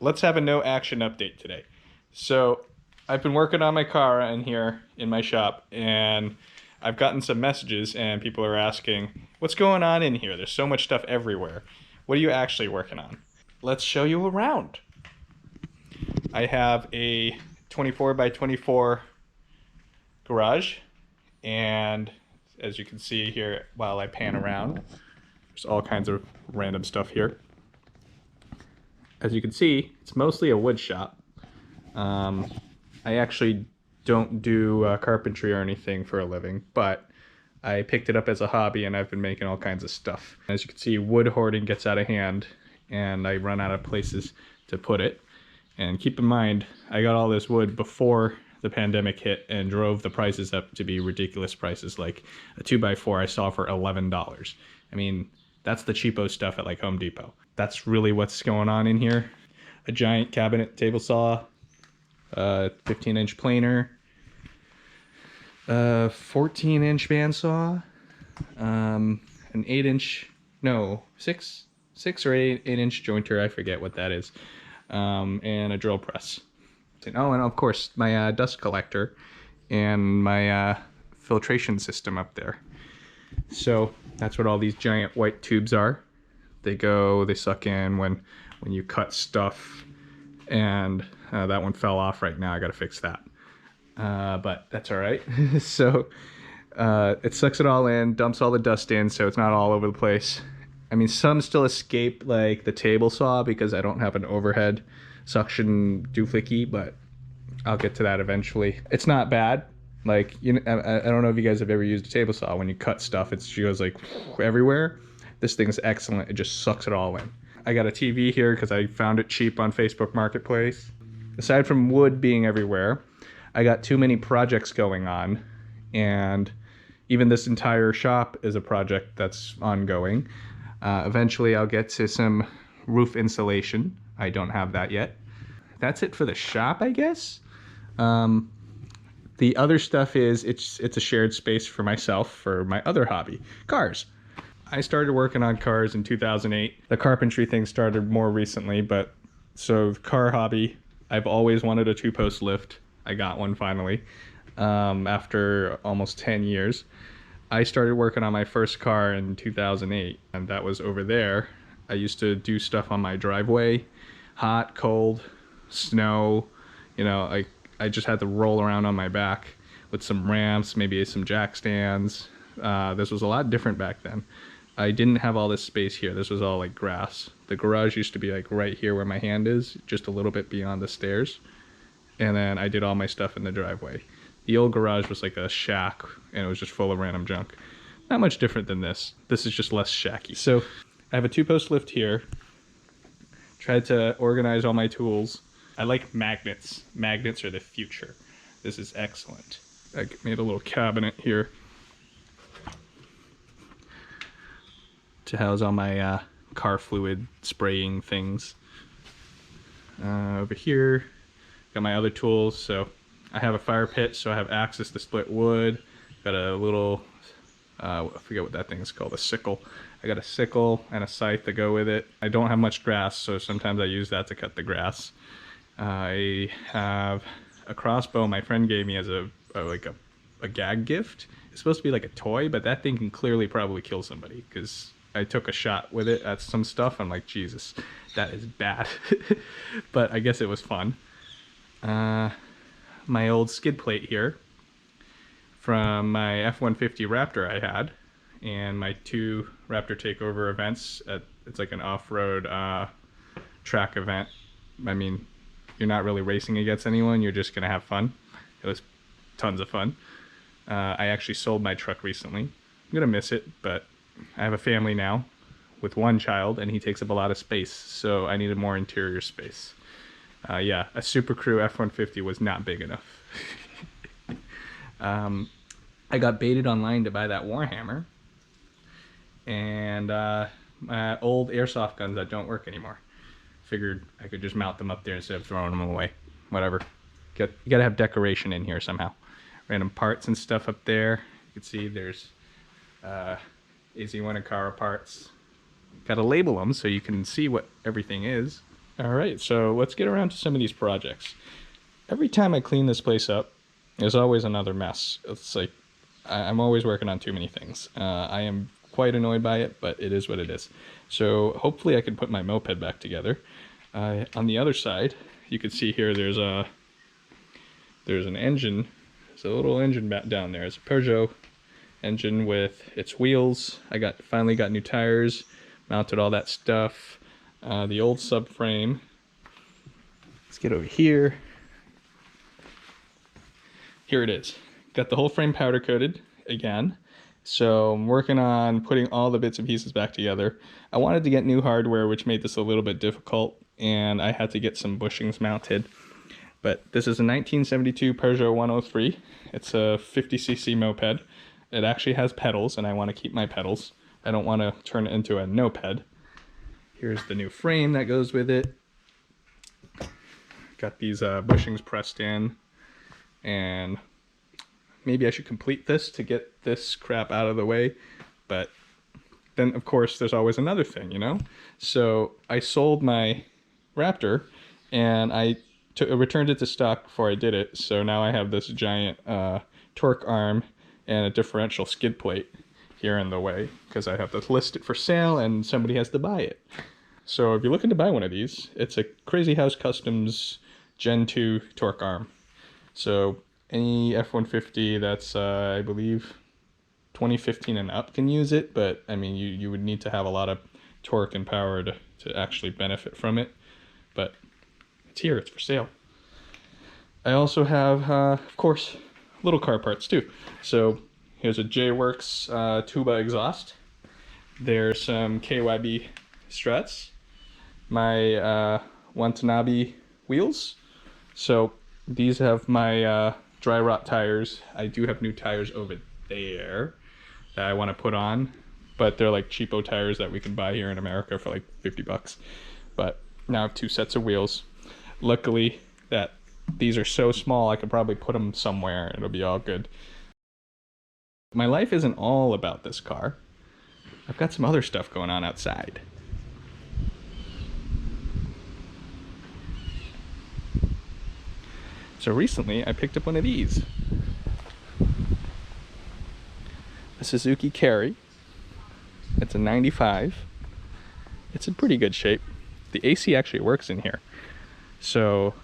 let's have a no action update today. So I've been working on my Cara in here in my shop, and I've gotten some messages and people are asking, what's going on in here? There's so much stuff everywhere. What are you actually working on? Let's show you around. I have a 24 by 24 garage, and as you can see here while I pan around, there's all kinds of random stuff here. As you can see, it's mostly a wood shop. I actually don't do carpentry or anything for a living, but I picked it up as a hobby and I've been making all kinds of stuff. As you can see, wood hoarding gets out of hand and I run out of places to put it. And keep in mind, I got all this wood before the pandemic hit and drove the prices up to be ridiculous prices. Like a 2x4 I saw for $11. I mean, that's the cheapo stuff at like Home Depot. That's really what's going on in here. A giant cabinet table saw, 15-inch planer, 14-inch bandsaw, an 8-inch, no, 6 or 8-inch jointer, I forget what that is, and a drill press. Oh, and of course my dust collector and my filtration system up there. So that's what all these giant white tubes are. They suck in when you cut stuff, and that one fell off right now. I gotta fix that, but that's all right. So it sucks it all in, dumps all the dust in, so it's not all over the place. I mean, some still escape, like the table saw, because I don't have an overhead suction doohickey, but I'll get to that eventually. It's not bad. Like, you know, I don't know if you guys have ever used a table saw. When you cut stuff, it goes like everywhere. This thing is excellent. It just sucks it all in. I got a TV here because I found it cheap on Facebook Marketplace. Aside from wood being everywhere, I got too many projects going on, and even this entire shop is a project that's ongoing. Eventually I'll get to some roof insulation. I don't have that yet. That's it for the shop, I guess. The other stuff is it's a shared space for myself for my other hobby, cars. I started working on cars in 2008. The carpentry thing started more recently, but so car hobby, I've always wanted a 2-post lift. I got one finally, after almost 10 years. I started working on my first car in 2008, and that was over there. I used to do stuff on my driveway, hot, cold, snow, you know, I just had to roll around on my back with some ramps, maybe some jack stands. This was a lot different back then. I didn't have all this space here. This was all like grass. The garage used to be like right here where my hand is, just a little bit beyond the stairs. And then I did all my stuff in the driveway. The old garage was like a shack, and it was just full of random junk. Not much different than this. This is just less shacky. So I have a 2-post lift here. Tried to organize all my tools. I like magnets. Magnets are the future. This is excellent. I made a little cabinet here to house all my car fluid spraying things. Over here, got my other tools. So I have a fire pit, so I have access to split wood. Got a little, I forget what that thing is called, a sickle. I got a sickle and a scythe to go with it. I don't have much grass, so sometimes I use that to cut the grass. I have a crossbow my friend gave me as a gag gift. It's supposed to be like a toy, but that thing can clearly probably kill somebody, because I took a shot with it at some stuff. I'm like, Jesus, that is bad. But I guess it was fun. My old skid plate here from my F-150 Raptor I had, and my 2 Raptor takeover events. It's like an off-road track event. I mean, you're not really racing against anyone, you're just gonna have fun. It was tons of fun. I actually sold my truck recently. I'm gonna miss it, but I have a family now with 1 child, and he takes up a lot of space, so I needed more interior space. Yeah, a Super Crew F-150 was not big enough. I got baited online to buy that Warhammer, and my old airsoft guns that don't work anymore. Figured I could just mount them up there instead of throwing them away. Whatever. You gotta have decoration in here somehow. Random parts and stuff up there. You can see there's AZ1 and Cara parts. Gotta label them so you can see what everything is. All right, so let's get around to some of these projects. Every time I clean this place up, there's always another mess. It's like I'm always working on too many things. I am quite annoyed by it, but it is what it is. So hopefully I can put my moped back together. On the other side, you can see here there's an engine. There's a little engine back down there. It's a Peugeot engine with its wheels. I finally got new tires, mounted all that stuff. The old subframe. Let's get over here. Here it is. Got the whole frame powder coated again. So I'm working on putting all the bits and pieces back together. I wanted to get new hardware, which made this a little bit difficult, and I had to get some bushings mounted. But this is a 1972 Peugeot 103. It's a 50cc moped. It actually has pedals, and I want to keep my pedals. I don't want to turn it into a no-ped. Here's the new frame that goes with it. Got these bushings pressed in, and maybe I should complete this to get this crap out of the way, but then of course there's always another thing, you know? So I sold my Raptor, and I returned it to stock before I did it, so now I have this giant torque arm and a differential skid plate here in the way, because I have to list it for sale and somebody has to buy it. So if you're looking to buy one of these, it's a Crazy House Customs Gen 2 torque arm. So any F-150 that's, I believe, 2015 and up can use it, but I mean, you would need to have a lot of torque and power to actually benefit from it. But it's here, it's for sale. I also have, of course, little car parts too. So here's a J-Works tuba exhaust. There's some KYB struts. My Watanabe wheels. So these have my dry rot tires. I do have new tires over there that I want to put on, but they're like cheapo tires that we can buy here in America for like 50 bucks. But now I have 2 sets of wheels. Luckily that these are so small I could probably put them somewhere and it'll be all good. My life isn't all about this car. I've got some other stuff going on outside. So recently I picked up one of these. A Suzuki Carry. It's a 95. It's in pretty good shape. The AC actually works in here. So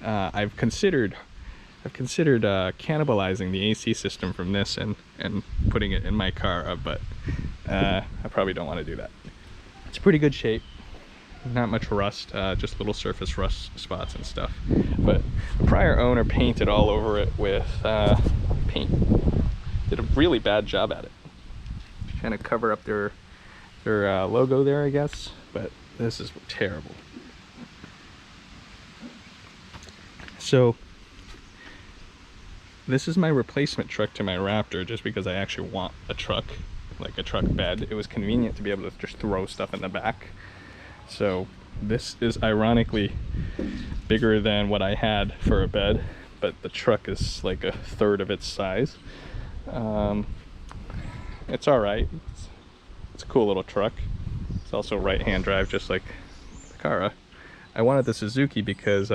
I've considered cannibalizing the AC system from this and putting it in my car, but I probably don't want to do that. It's pretty good shape. Not much rust, just little surface rust spots and stuff. But the prior owner painted all over it with paint. Did a really bad job at it. Trying to cover up their logo there, I guess. But this is terrible. So this is my replacement truck to my Raptor, just because I actually want a truck, like a truck bed. It was convenient to be able to just throw stuff in the back. So this is ironically bigger than what I had for a bed, but the truck is like a third of its size. It's all right. It's a cool little truck. It's also right-hand drive, just like the Cara. I wanted the Suzuki because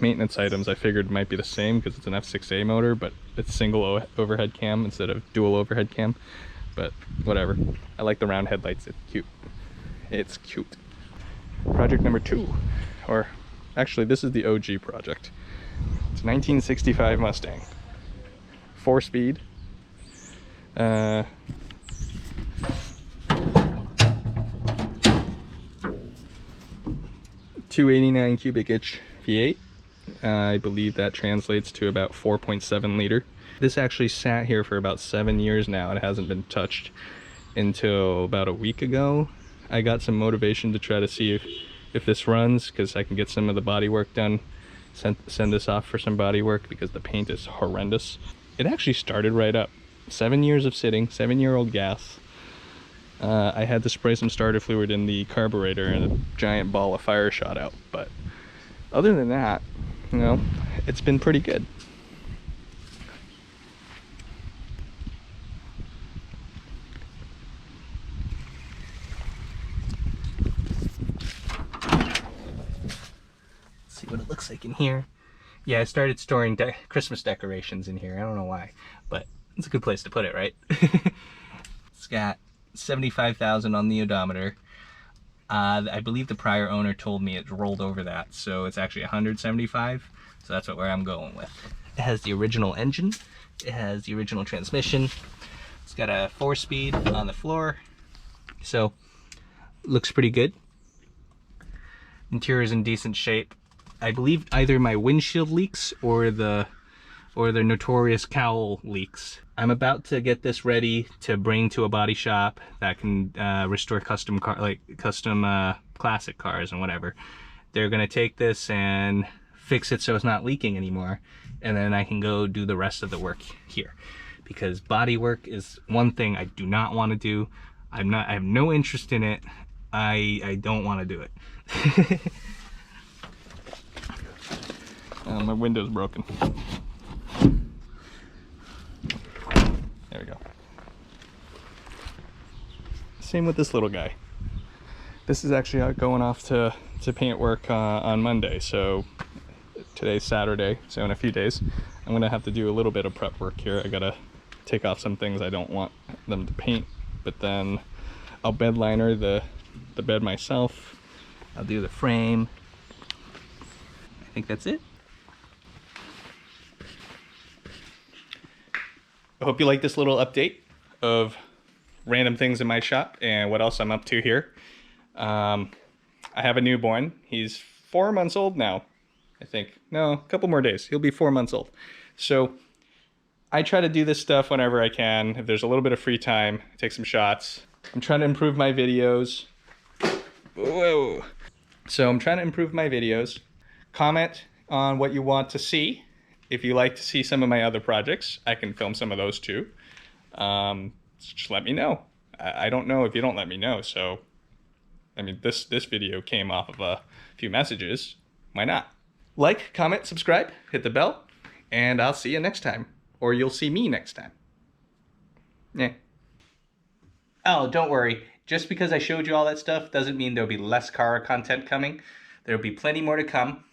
maintenance items I figured might be the same because it's an F6A motor, but it's single overhead cam instead of dual overhead cam. But whatever. I like the round headlights. It's cute. It's cute. Project number 2, or actually this is the OG project. It's a 1965 Mustang, 4-speed. 289 cubic inch V8. I believe that translates to about 4.7 liter. This actually sat here for about 7 years now. It hasn't been touched until about a week ago. I got some motivation to try to see if this runs, because I can get some of the body work done, send this off for some body work, because the paint is horrendous. It actually started right up. 7 years of sitting, 7-year-old gas. I had to spray some starter fluid in the carburetor and a giant ball of fire shot out, but other than that, you know, it's been pretty good. what it looks like in here. Yeah, I started storing Christmas decorations in here. I don't know why, but it's a good place to put it, right? It's got 75,000 on the odometer. I believe the prior owner told me it rolled over that, so it's actually 175. So that's where I'm going with. It has the original engine. It has the original transmission. It's got a 4-speed on the floor. So looks pretty good. Interior is in decent shape. I believe either my windshield leaks or the notorious cowl leaks. I'm about to get this ready to bring to a body shop that can restore custom classic cars and whatever. They're gonna take this and fix it so it's not leaking anymore, and then I can go do the rest of the work here. Because body work is one thing I do not want to do. I have no interest in it. I don't want to do it. My window's broken. There we go. Same with this little guy. This is actually going off to paint work on Monday. So today's Saturday, so in a few days I'm gonna have to do a little bit of prep work here. I gotta take off some things I don't want them to paint, but then I'll bed liner the bed myself. I'll do the frame. I think that's it. I hope you like this little update of random things in my shop and what else I'm up to here. I have a newborn. He's 4 months old now, I think. No, a couple more days. He'll be 4 months old. So I try to do this stuff whenever I can. If there's a little bit of free time, take some shots. I'm trying to improve my videos. Whoa. So I'm trying to improve my videos. Comment on what you want to see. If you like to see some of my other projects, I can film some of those too. Just let me know. I don't know if you don't let me know. So, I mean, this video came off of a few messages. Why not? Like, comment, subscribe, hit the bell, and I'll see you next time. Or you'll see me next time. Yeah. Oh, don't worry. Just because I showed you all that stuff doesn't mean there'll be less Cara content coming. There'll be plenty more to come.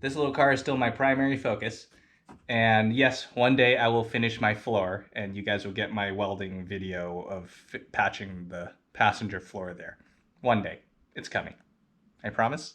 This little car is still my primary focus. And yes, one day I will finish my floor and you guys will get my welding video of patching the passenger floor there. One day. It's coming. I promise.